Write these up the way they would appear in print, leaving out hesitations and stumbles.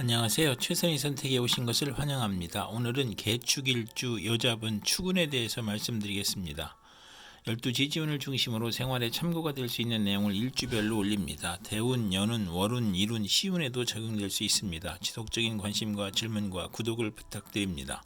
안녕하세요. 최선의 선택에 오신 것을 환영합니다. 오늘은 개축일주 여자분 축운에 대해서 말씀드리겠습니다. 12지지운을 중심으로 생활에 참고가 될 수 있는 내용을 일주별로 올립니다. 대운, 연운, 월운, 일운, 시운에도 적용될 수 있습니다. 지속적인 관심과 질문과 구독을 부탁드립니다.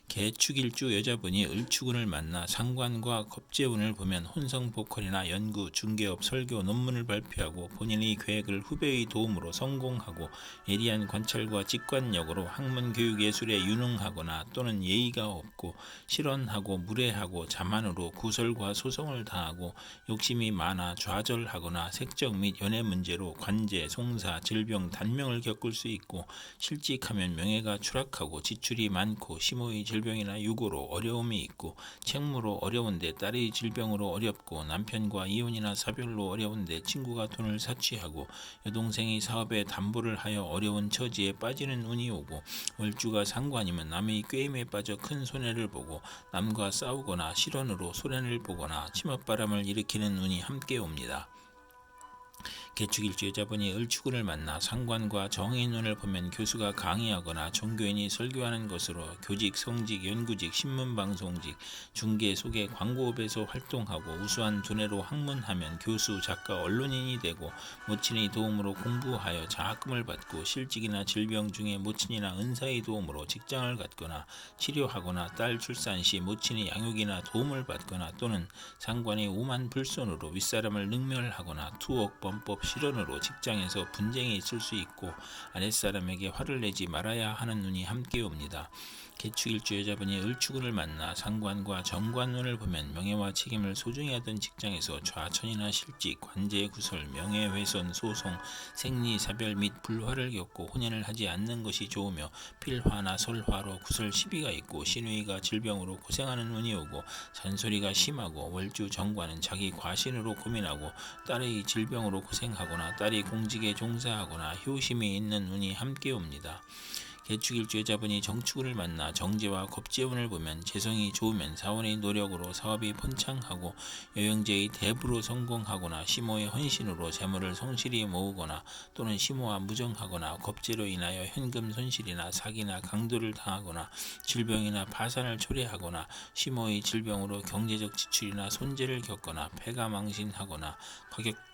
개축일주 여자분이 을축운을 만나 상관과 겁재운을 보면 혼성보컬이나 연구, 중개업, 설교, 논문을 발표하고 본인의 계획을 후배의 도움으로 성공하고 예리한 관찰과 직관력으로 학문 교육 예술에 유능하거나 또는 예의가 없고 실언하고 무례하고 자만으로 구설과 소송을 당하고 욕심이 많아 좌절하거나 색적 및 연애 문제로 관제, 송사, 질병, 단명을 겪을 수 있고 실직하면 명예가 추락하고 지출이 많고 시모의 질병이나 유고로 어려움이 있고 책무로 어려운데 딸의 질병으로 어렵고 남편과 이혼이나 사별로 어려운데 친구가 돈을 사취하고 여동생이 사업에 담보를 하여 어려운 처지에 빠지는 운이 오고 월주가 상관이면 남의 꾀임에 빠져 큰 손해를 보고 남과 싸우거나 실언으로 소란을 보거나 치맛바람을 일으키는 운이 함께 옵니다. 개축일주 여자분이 을축운을 만나 상관과 정인운을 보면 교수가 강의하거나 종교인이 설교하는 것으로 교직, 성직, 연구직, 신문방송직, 중개, 소개, 광고업에서 활동하고 우수한 두뇌로 학문하면 교수, 작가, 언론인이 되고 모친의 도움으로 공부하여 장학금을 받고 실직이나 질병 중에 모친이나 은사의 도움으로 직장을 갖거나 치료하거나 딸 출산 시 모친의 양육이나 도움을 받거나 또는 상관이 오만 불손으로 윗사람을 능멸하거나 투옥, 범법, 실언으로 직장에서 분쟁이 있을 수 있고 아랫사람에게 화를 내지 말아야 하는 운이 함께 옵니다. 개축일주 여자분이 을축운을 만나 상관과 정관운을 보면 명예와 책임을 소중히 하던 직장에서 좌천이나 실직, 관제 구설, 명예훼손, 소송, 생리, 사별 및 불화를 겪고 혼연을 하지 않는 것이 좋으며 필화나 설화로 구설 시비가 있고 신우이가 질병으로 고생하는 운이 오고 잔소리가 심하고 월주 정관은 자기 과신으로 고민하고 딸의 질병으로 고생하거나 딸이 공직에 종사하거나 효심이 있는 운이 함께 옵니다. 개축일주 여자분이 정축운을 만나 정제와 겁재운을 보면 재성이 좋으면 사원의 노력으로 사업이 번창하고 여영제의 대부로 성공하거나 시모의 헌신으로 재물을 성실히 모으거나 또는 시모와 무정하거나 겁재로 인하여 현금 손실이나 사기나 강도를 당하거나 질병이나 파산을 초래하거나 시모의 질병으로 경제적 지출이나 손재를 겪거나 폐가 망신하거나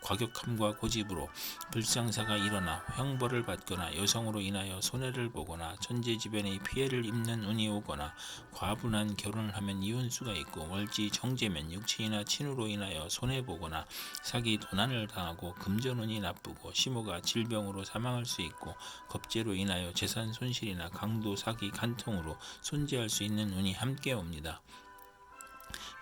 과격함과 고집으로 불상사가 일어나 형벌을 받거나 여성으로 인하여 손해를 보거나 천재지변의 피해를 입는 운이 오거나 과분한 결혼을 하면 이혼수가 있고 월지 정제면 육친이나 친우로 인하여 손해보거나 사기 도난을 당하고 금전운이 나쁘고 시모가 질병으로 사망할 수 있고 겁재로 인하여 재산 손실이나 강도, 사기, 간통으로 손재할 수 있는 운이 함께 옵니다.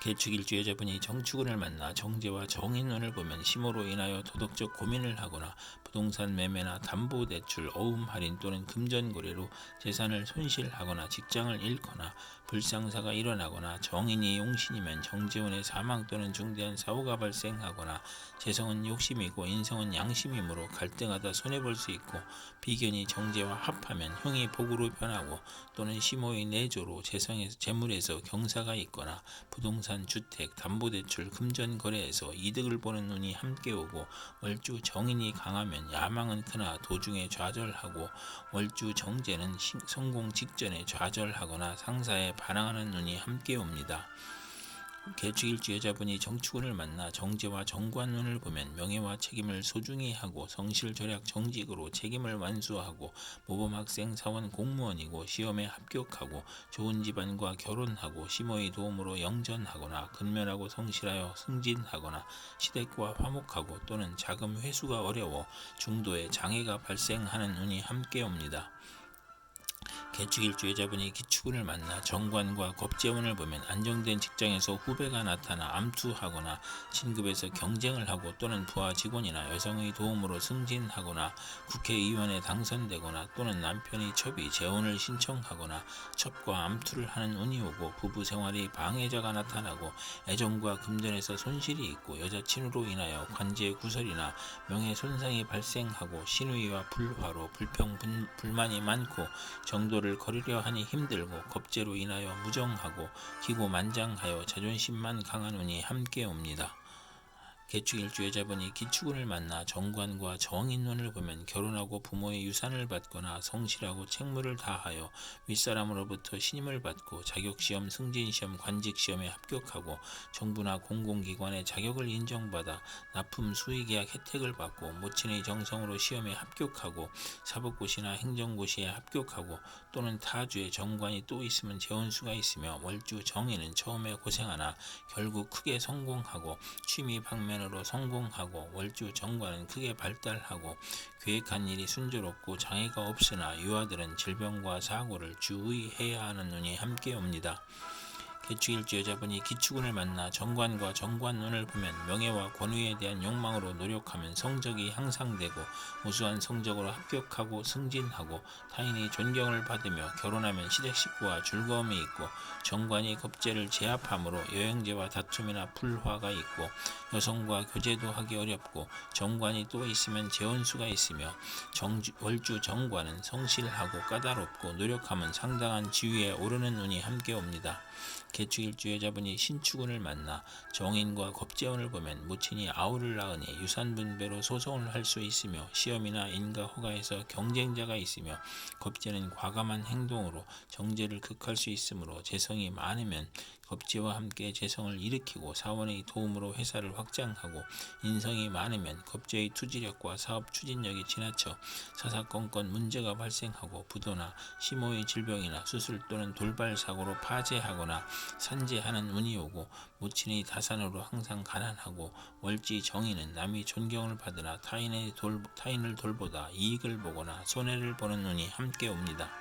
개축일주 여자분이 정축운을 만나 정제와 정인운을 보면 시모로 인하여 도덕적 고민을 하거나 부동산 매매나 담보대출, 어음 할인 또는 금전거래로 재산을 손실하거나 직장을 잃거나 불상사가 일어나거나 정인이 용신이면 정제운의 사망 또는 중대한 사고가 발생하거나 재성은 욕심이고 인성은 양심이므로 갈등하다 손해볼 수 있고 비견이 정제와 합하면 형이 복으로 변하고 또는 시모의 내조로 재물에서 경사가 있거나 부동산, 주택, 담보대출, 금전거래에서 이득을 보는 운이 함께 오고 월주 정인이 강하면 야망은 크나 도중에 좌절하고 월주 정제는 성공 직전에 좌절하거나 상사에 반항하는 운이 함께 옵니다. 개축일주 여자분이 정축운을 만나 정제와 정관운을 보면 명예와 책임을 소중히 하고 성실절약 정직으로 책임을 완수하고 모범학생 사원 공무원이고 시험에 합격하고 좋은 집안과 결혼하고 시모의 도움으로 영전하거나 근면하고 성실하여 승진하거나 시댁과 화목하고 또는 자금 회수가 어려워 중도에 장애가 발생하는 운이 함께 옵니다. 개축일주 여자분이 기축운을 만나 정관과 겁재운을 보면 안정된 직장에서 후배가 나타나 암투하거나 진급에서 경쟁을 하고 또는 부하 직원이나 여성의 도움으로 승진하거나 국회의원에 당선되거나 또는 남편의 첩이 재혼을 신청하거나 첩과 암투를 하는 운이 오고 부부 생활이 방해자가 나타나고 애정과 금전에서 손실이 있고 여자친으로 인하여 관제 구설이나 명예 손상이 발생하고 신우이와 불화로 불만이 많고 정도를 거르려 하니 힘들고 겁재로 인하여 무정하고 기고만장하여 자존심만 강한 운이 함께 옵니다. 개축일주 여자분이 기축운을 만나 정관과 정인운을 보면 결혼하고 부모의 유산을 받거나 성실하고 책무를 다하여 윗사람으로부터 신임을 받고 자격시험, 승진시험, 관직시험에 합격하고 정부나 공공기관의 자격을 인정받아 납품 수의계약 혜택을 받고 모친의 정성으로 시험에 합격하고 사법고시나 행정고시에 합격하고 또는 타주에 정관이 또 있으면 재원수가 있으며 월주 정인은 처음에 고생하나 결국 크게 성공하고 취미 방면으로 성공하고 월주 정관은 크게 발달하고 계획한 일이 순조롭고 장애가 없으나 유아들은 질병과 사고를 주의해야 하는 운이 함께 옵니다. 개축일주 여자분이 기축운을 만나 정관과 정관운을 보면 명예와 권위에 대한 욕망으로 노력하면 성적이 향상되고 우수한 성적으로 합격하고 승진하고 타인의 존경을 받으며 결혼하면 시댁 식구와 즐거움이 있고 정관이 겁재를 제압하므로 여행제와 다툼이나 불화가 있고 여성과 교제도 하기 어렵고 정관이 또 있으면 재혼수가 있으며 월주 정관은 성실하고 까다롭고 노력하면 상당한 지위에 오르는 운이 함께 옵니다. 개축일주 여자분이 신축운을 만나 정인과 겁재운을 보면 모친이 아우를 낳으니 유산분배로 소송을 할 수 있으며 시험이나 인가 허가에서 경쟁자가 있으며 겁재는 과감한 행동으로 정제를 극할 수 있으므로 재성이 많으면 겁재와 함께 재성을 일으키고 사원의 도움으로 회사를 확장하고 인성이 많으면 겁재의 투지력과 사업 추진력이 지나쳐 사사건건 문제가 발생하고 부도나 심호의 질병이나 수술 또는 돌발 사고로 파재하거나 산재하는 운이 오고 모친의 다산으로 항상 가난하고 월지 정인은 남이 존경을 받으나 타인을 돌보다 이익을 보거나 손해를 보는 운이 함께 옵니다.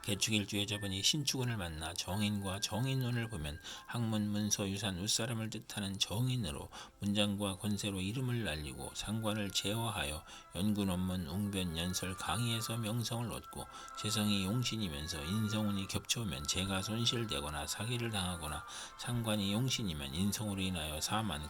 개축일주 여자분이 신축운을 만나 정인과 정인운을 보면 학문, 문서, 유산, 윗사람을 뜻하는 정인으로 문장과 권세로 이름을 날리고 상관을 제어하여 연구 논문, 웅변, 연설, 강의에서 명성을 얻고 재성이 용신이면서 인성운이 겹쳐오면 재가 손실되거나 사기를 당하거나 상관이 용신이면 인성으로 인하여 사만,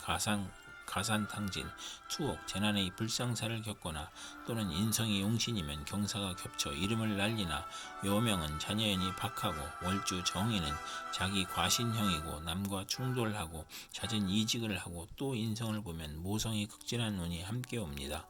가산탕진, 투옥, 재난의 불상사를 겪거나 또는 인성이 용신이면 경사가 겹쳐 이름을 날리나 요명은 자녀연이 박하고 월주 정인은 자기 과신형이고 남과 충돌하고 잦은 이직을 하고 또 인성을 보면 모성이 극진한 운이 함께 옵니다.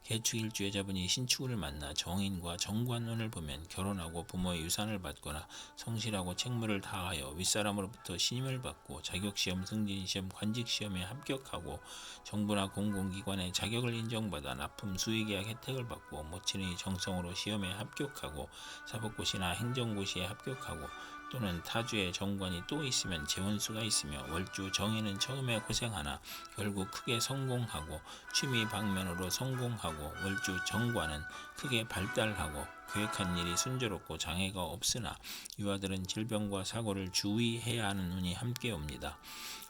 개축일주 여자분이 신축운을 만나 정인과 정관운을 보면 결혼하고 부모의 유산을 받거나 성실하고 책무를 다하여 윗사람으로부터 신임을 받고 자격시험, 승진시험, 관직시험에 합격하고 정부나 공공기관의 자격을 인정받아 납품 수의계약 혜택을 받고 모친의 정성으로 시험에 합격하고 사법고시나 행정고시에 합격하고 또는 타주의 정관이 또 있으면 재원수가 있으며 월주 정인은 처음에 고생하나 결국 크게 성공하고 취미 방면으로 성공하고 월주 정관은 크게 발달하고 계획한 일이 순조롭고 장애가 없으나 유아들은 질병과 사고를 주의해야 하는 운이 함께 옵니다.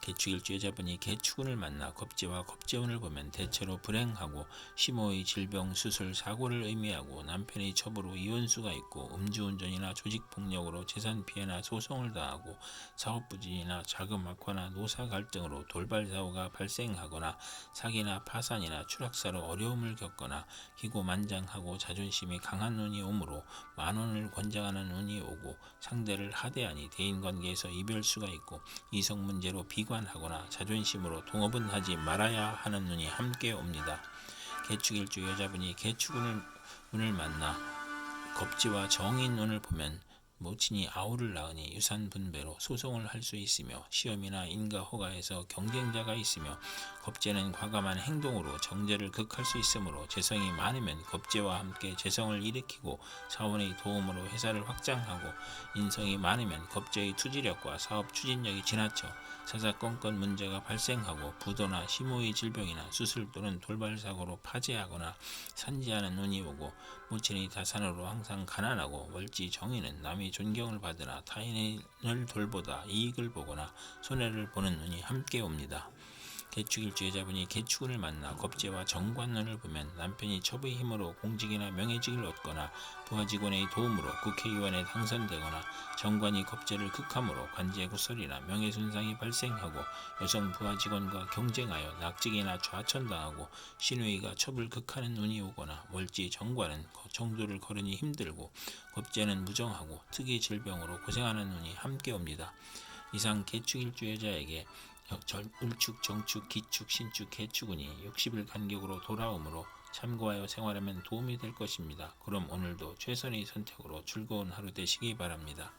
개축일주 여자분이 개축운을 만나 겁재와 겁재운을 보면 대체로 불행하고 심호의 질병, 수술, 사고를 의미하고 남편의 첩으로 이혼수가 있고 음주운전이나 조직폭력으로 재산피해나 소송을 당하고 사업부진이나 자금 악화나 노사 갈등으로 돌발사고가 발생하거나 사기나 파산이나 추락사로 어려움을 겪거나 기고만장하고 자존심이 강한 운이 오므로 만원을 권장하는 운이 오고 상대를 하대하니 대인관계에서 이별수가 있고 이성문제로 비관하거나 자존심으로 동업은 하지 말아야 하는 운이 함께 옵니다. 개축일주 여자분이 개축운을 만나 겁지와 정인운을 보면 모친이 아우를 낳으니 유산분배로 소송을 할 수 있으며 시험이나 인가 허가에서 경쟁자가 있으며 겁재는 과감한 행동으로 정제를 극할 수 있으므로 재성이 많으면 겁재와 함께 재성을 일으키고 사원의 도움으로 회사를 확장하고 인성이 많으면 겁재의 투지력과 사업 추진력이 지나쳐 사사건건 문제가 발생하고 부도나 심호의 질병이나 수술 또는 돌발사고로 파재하거나 산재하는 운이 오고 모친의 다산으로 항상 가난하고 월지 정인은 남이 존경을 받으나 타인을 돌보다 이익을 보거나 손해를 보는 운이 함께 옵니다. 개축일주 여자분이 개축운을 만나 겁재와 정관운을 보면 남편이 첩의 힘으로 공직이나 명예직을 얻거나 부하직원의 도움으로 국회의원에 당선되거나 정관이 겁재를 극함으로 관제구설이나 명예손상이 발생하고 여성 부하직원과 경쟁하여 낙직이나 좌천당하고 신우이가 첩을 극하는 운이 오거나 월지 정관은 정도를 거르니 힘들고 겁재는 무정하고 특이 질병으로 고생하는 운이 함께 옵니다. 이상 개축일주 여자에게 을축, 정축, 기축, 신축, 개축운이 60일 간격으로 돌아오므로 참고하여 생활하면 도움이 될 것입니다. 그럼 오늘도 최선의 선택으로 즐거운 하루 되시기 바랍니다.